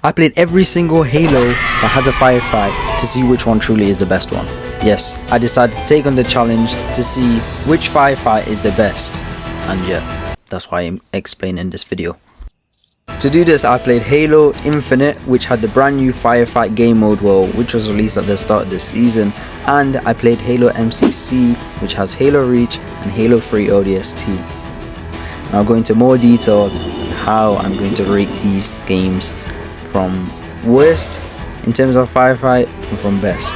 I played every single Halo that has a firefight to see which one truly is the best one. Yes, I decided to take on the challenge to see which firefight is the best, and yeah, that's why I'm explaining this video. To do this, I played Halo Infinite, which had the brand new firefight game mode world, which was released at the start of the season, and I played Halo MCC, which has Halo Reach and Halo Free ODST. I'll go into more detail on how I'm going to rate these games from worst in terms of firefight and from best.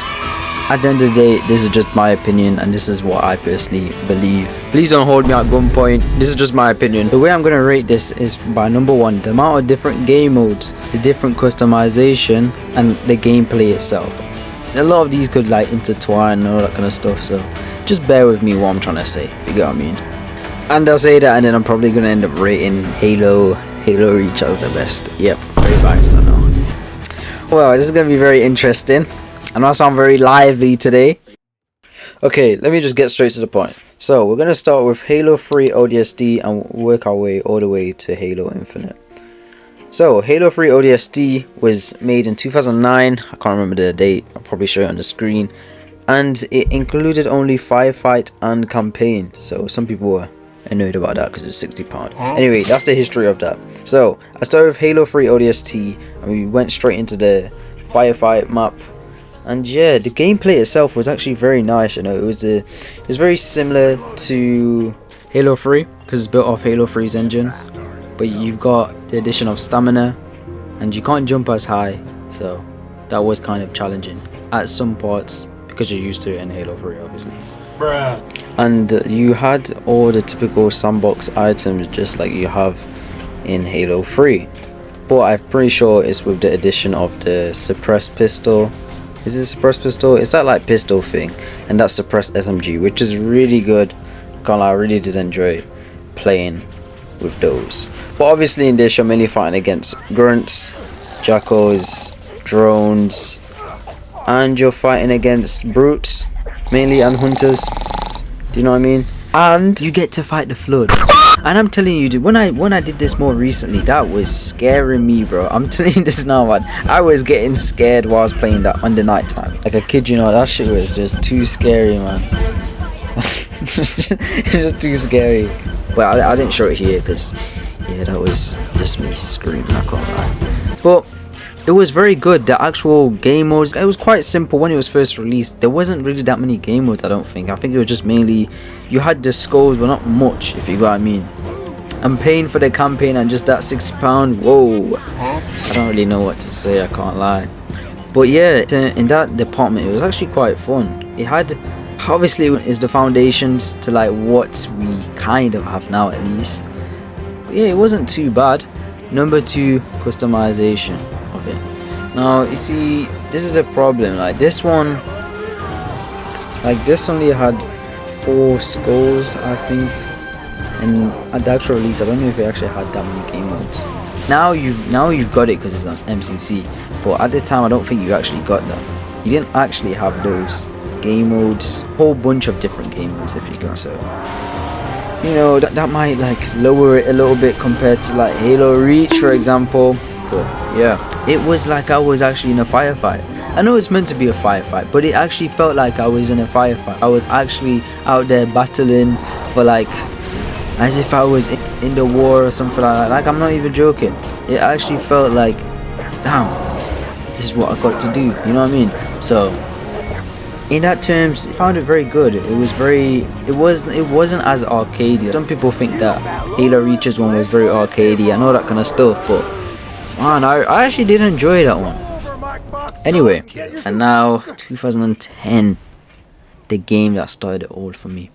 At the end of the day, this is just my opinion and this is what I personally believe. Please don't hold me at gunpoint, this is just my opinion. The way I'm going to rate this is by number one, the amount of different game modes, the different customization, and the gameplay itself. A lot of these could like intertwine and all that kind of stuff, so just bear with me what I'm trying to say, if you get what I mean. And I'll say that and then I'm probably going to end up rating Halo Reach as the best. Yep, very biased, I know. Well, this is going to be very interesting. I know I sound very lively today. Okay, let me just get straight to the point. So, we're going to start with Halo Free ODST and work our way all the way to Halo Infinite. So, Halo Free ODST was made in 2009. I can't remember the date. I'll probably show it on the screen. And it included only firefight and campaign. So, some people were annoyed about that because it's £60. Anyway, that's the history of that. So, I started with Halo Free ODST and we went straight into the firefight map. And yeah, the gameplay itself was actually very nice, you know. It was very similar to Halo 3 because it's built off Halo 3's engine, but you've got the addition of stamina and you can't jump as high, so that was kind of challenging at some parts because you're used to it in Halo 3 obviously. Bruh. And you had all the typical sandbox items just like you have in Halo 3, but I'm pretty sure it's with the addition of the suppressed pistol. Is it suppressed pistol? It's that like pistol thing, and that suppressed SMG, which is really good. I really did enjoy playing with those. But obviously in this you're mainly fighting against grunts, jackals, drones, and you're fighting against brutes mainly and hunters. Do you know what I mean? And you get to fight the flood. And I'm telling you, dude, when I did this more recently, that was scaring me, bro. I'm telling you this now, man. I was getting scared while I was playing that on the night time. Like, I kid you not, that shit was just too scary, man. It was too scary. But I didn't show it here because, yeah, that was just me screaming, I can't lie. But it was very good. The actual game modes, it was quite simple when it was first released. There wasn't really that many game modes, I don't think. I think it was just mainly, you had the skulls, but not much, if you get what I mean. I'm paying for the campaign and just that £60, whoa. I don't really know what to say, I can't lie. But yeah, in that department, it was actually quite fun. It had, obviously, is the foundations to like what we kind of have now at least. But yeah, it wasn't too bad. Number two, customization. Now you see, this is the problem, like this one, like this only had 4 skulls I think, and at the actual release I don't know if it actually had that many game modes. Now you've got it because it's on MCC, but at the time I don't think you actually got that. You didn't actually have those game modes, whole bunch of different game modes if you got, so you know that might like lower it a little bit compared to like Halo Reach for example. But yeah, it was like I was actually in a firefight. I know it's meant to be a firefight, but it actually felt like I was in a firefight. I was actually out there battling for like, as if I was in the war or something like that. Like, I'm not even joking. It actually felt like, damn, this is what I got to do, you know what I mean? So in that terms, I found it very good. It wasn't as arcadey. Some people think that Halo Reach's one was very arcadey and all that kind of stuff, but man, I actually did enjoy that one. Anyway, and now 2010, the game that started it all for me.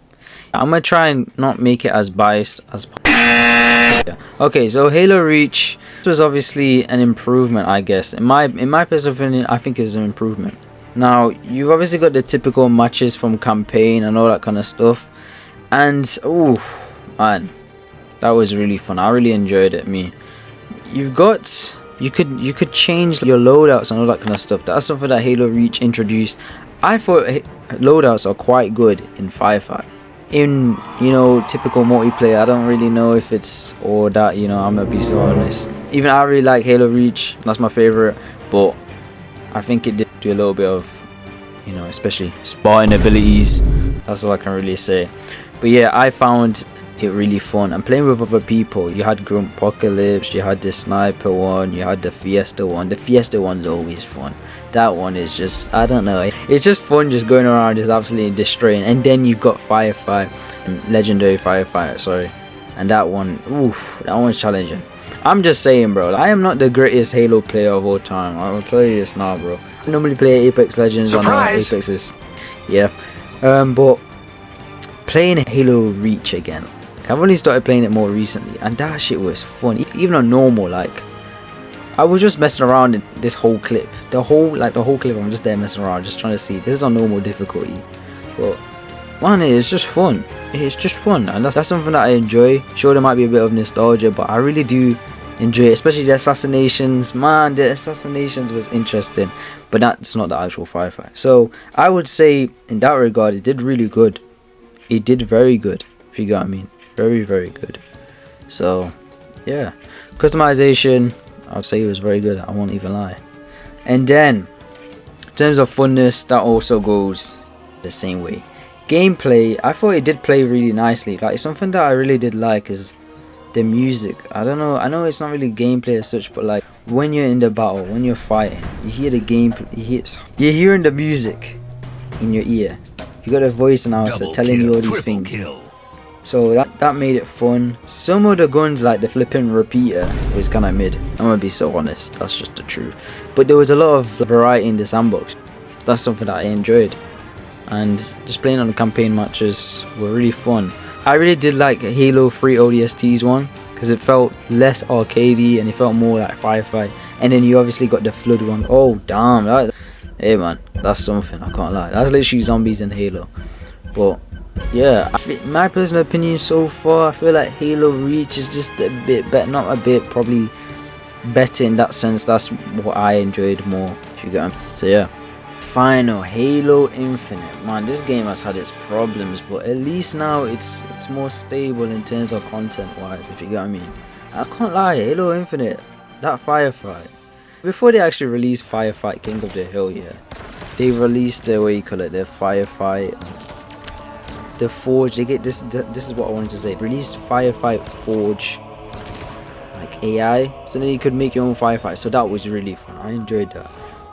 I'm gonna try and not make it as biased as possible. Yeah. Okay, so Halo Reach was obviously an improvement, I guess. In my personal opinion, I think it was an improvement. Now you've obviously got the typical matches from campaign and all that kind of stuff, and oh man, that was really fun. I really enjoyed it. You could change your loadouts and all that kind of stuff. That's something that Halo Reach introduced. I thought loadouts are quite good in firefight. in, you know, typical multiplayer, I don't really know if it's all that, you know, I'm gonna be so honest. Even I really like Halo Reach, that's my favorite, but I think it did do a little bit of, you know, especially spotting abilities. That's all I can really say. But yeah, I found it really fun. And playing with other people, you had Grunt Apocalypse, you had the Sniper one, you had the Fiesta one. The Fiesta one's always fun. That one is just, I don't know, it's just fun just going around just absolutely destroying. And then you've got Firefight, Legendary Firefight, sorry. And that one, oof, that one's challenging. I'm just saying, bro, I am not the greatest Halo player of all time. I will tell you this now, bro. I normally play Apex Legends. Surprise! On Apex is, yeah. But playing Halo Reach again, I've only started playing it more recently, and that shit was fun. Even on normal, like, I was just messing around in this whole clip. The whole clip, I'm just there messing around, just trying to see. This is on normal difficulty, but man, it's just fun. It's just fun, and that's something that I enjoy. Sure, there might be a bit of nostalgia, but I really do enjoy it, especially the assassinations. Man, the assassinations was interesting, but that's not the actual firefight. So I would say in that regard, it did really good. It did very good, if you get what I mean. Very, very good. So yeah, customization, I'd say it was very good, I won't even lie. And then in terms of funness, that also goes the same way. Gameplay, I thought it did play really nicely. Like, something that I really did like is the music. I don't know, I know it's not really gameplay as such, but like when you're in the battle, when you're fighting, you hear the gameplay, you're hearing the music in your ear. You got a voice announcer telling you all these things. So that made it fun. Some of the guns, like the flipping repeater, was kind of mid. I'm gonna be so honest, that's just the truth. But there was a lot of variety in the sandbox. That's something that I enjoyed. And just playing on the campaign matches were really fun. I really did like Halo 3 ODST's one, because it felt less arcadey and it felt more like Firefight. And then you obviously got the Flood one. Oh damn, hey man, that's something, I can't lie. That's literally zombies in Halo. But yeah, my personal opinion so far, I feel like Halo Reach is just a bit better, not a bit, probably better in that sense. That's what I enjoyed more, if you get me. So yeah, final Halo Infinite. Man, this game has had its problems, but at least now it's more stable in terms of content wise, if you get what I mean. I can't lie, Halo Infinite, that firefight, before they actually released Firefight King of the Hill, yeah, they released the, what you call it, the Firefight, the Forge. They get this is what I wanted to say, released Firefight Forge, like AI, so then you could make your own firefight. So that was really fun, I enjoyed that.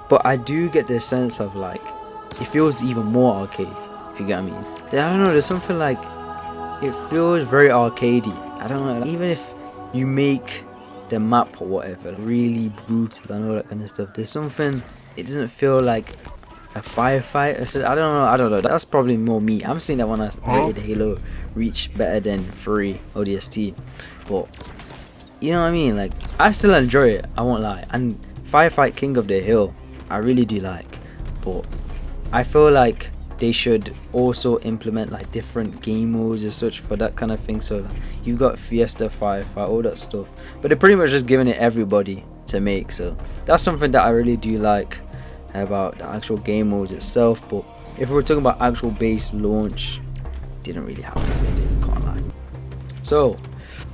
But I do get the sense of like, it feels even more arcade, if you get what I mean. I don't know, there's something like, it feels very arcadey. I don't know, even if you make the map or whatever really brutal and all that kind of stuff, there's something, it doesn't feel like a firefight. So I don't know, that's probably more me. I'm saying that when I rated Halo Reach better than 3 ODST, but you know what I mean, like, I still enjoy it, I won't lie. And Firefight King of the Hill, I really do like, but I feel like they should also implement like different game modes and such for that kind of thing. So like, you got Fiesta, Firefight, all that stuff, but they're pretty much just giving it everybody to make. So that's something that I really do like about the actual game modes itself. But if we're talking about actual base launch, didn't really happen, can't lie. So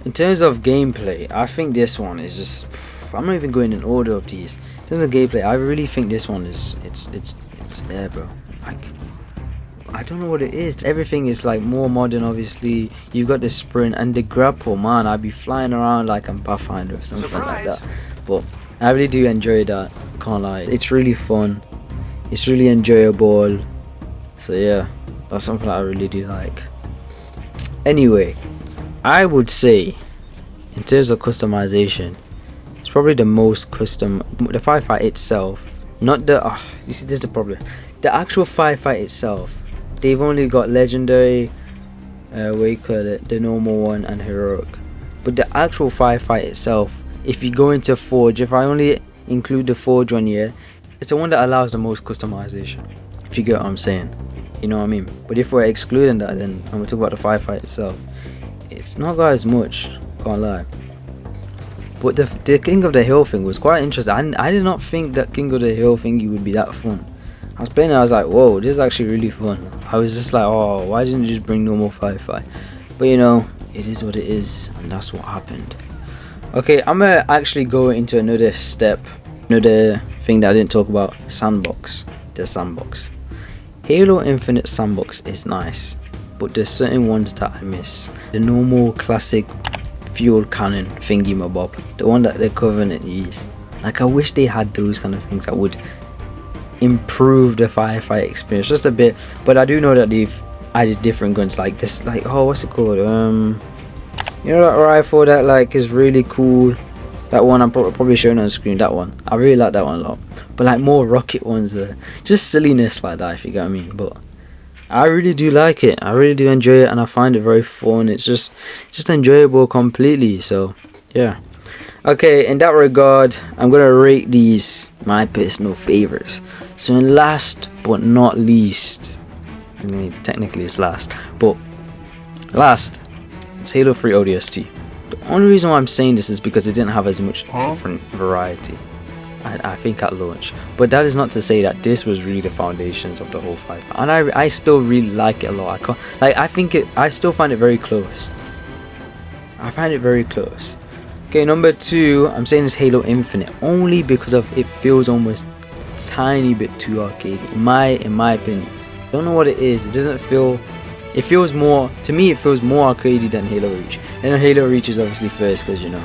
in terms of gameplay, I think this one is just, I'm not even going in order of these. In terms of gameplay, I really think this one is, it's there, bro. Like, I don't know what it is. Everything is like more modern, obviously. You've got the sprint and the grapple, man. I'd be flying around like I'm Pathfinder or something like that. But I really do enjoy that, can't lie. It's really fun, it's really enjoyable. So yeah, that's something that I really do like. Anyway, I would say in terms of customization, it's probably the most custom. The firefight itself, not the you see, this is the problem. The actual firefight itself, they've only got legendary, what you call it, the normal one, and heroic. But the actual firefight itself, if you go into Forge, if I only include the Forge one here, it's the one that allows the most customization, if you get what I'm saying, you know what I mean. But if we're excluding that, then I'm gonna talk about the firefight itself, it's not got as much, can't lie. But the King of the Hill thing was quite interesting. I did not think that King of the Hill thingy would be that fun. I was playing it, I was like, whoa, this is actually really fun. I was just like, oh, why didn't you just bring normal firefight? But you know, it is what it is, and that's what happened. Okay, I'm gonna actually go into another step, another thing that I didn't talk about. Sandbox. The sandbox. Halo Infinite sandbox is nice, but there's certain ones that I miss. The normal classic fuel cannon thingy mabob, the one that the Covenant use. Like, I wish they had those kind of things that would improve the firefight experience just a bit. But I do know that they've added different guns like this, like, oh, what's it called, you know, that rifle that like is really cool, that one I'm probably showing on screen. That one, I really like that one a lot. But like more rocket ones are just silliness like that, if you get what I mean. But I really do like it, I really do enjoy it, and I find it very fun. It's just enjoyable completely. So yeah. Okay, in that regard, I'm gonna rate these my personal favorites. So in last but not least, I mean technically it's last, but last, it's Halo 3 ODST. The only reason why I'm saying this is because it didn't have as much different variety, I think, at launch. But that is not to say that this was really the foundations of the whole fight, and I still really like it a lot. I still find it very close. I find it very close. Okay, number 2, I'm saying it's Halo Infinite, only because of it feels almost tiny bit too arcadey, in my opinion. I don't know what it is. It doesn't feel. It feels more, to me, it feels more arcadey than Halo Reach. And Halo Reach is obviously first, because, you know,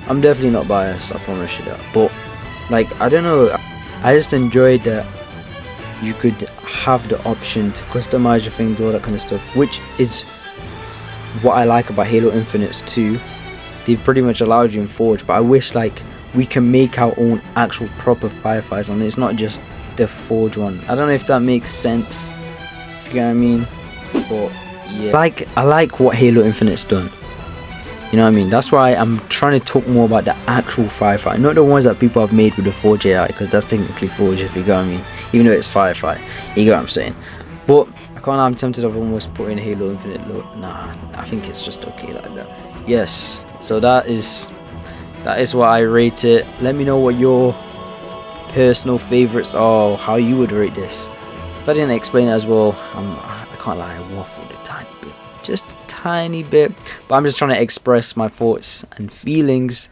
I'm definitely not biased, I promise you that. But like, I don't know, I just enjoyed that you could have the option to customize your things, all that kind of stuff, which is what I like about Halo Infinite's 2. They've pretty much allowed you in Forge, but I wish like we can make our own actual proper firefights, and it's not just the Forge one. I don't know if that makes sense, you know what I mean? But yeah, I like what Halo Infinite's done, you know what I mean? That's why I'm trying to talk more about the actual firefight, not the ones that people have made with the Forge AI, because that's technically Forge, if you get what I mean, even though it's firefight, you get what I'm saying. But I can't, I'm tempted of almost putting Halo Infinite low. Nah, I think it's just okay like that. Yes, so that is what I rate it. Let me know what your personal favorites are, how you would rate this. If I didn't explain it as well, I can't lie, I waffled a tiny bit, just a tiny bit, but I'm just trying to express my thoughts and feelings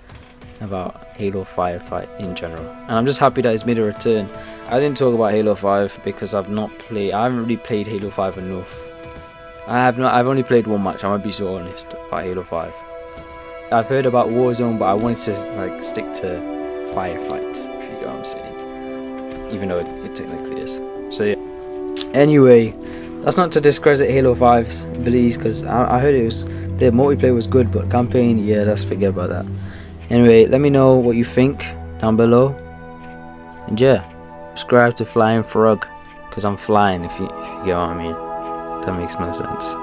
about Halo Firefight in general, and I'm just happy that it's made a return. I didn't talk about Halo 5 because I haven't really played Halo 5 enough. I've only played one match, I'm gonna be so honest about Halo 5. I've heard about Warzone, but I wanted to like stick to Firefight, if you get what I'm saying, even though it technically is. So yeah. Anyway, that's not to discredit Halo 5's beliefs, because I heard the multiplayer was good, but campaign, yeah, let's forget about that. Anyway, let me know what you think down below, and yeah, subscribe to Flying Frog, because I'm flying, if you get what I mean. That makes no sense.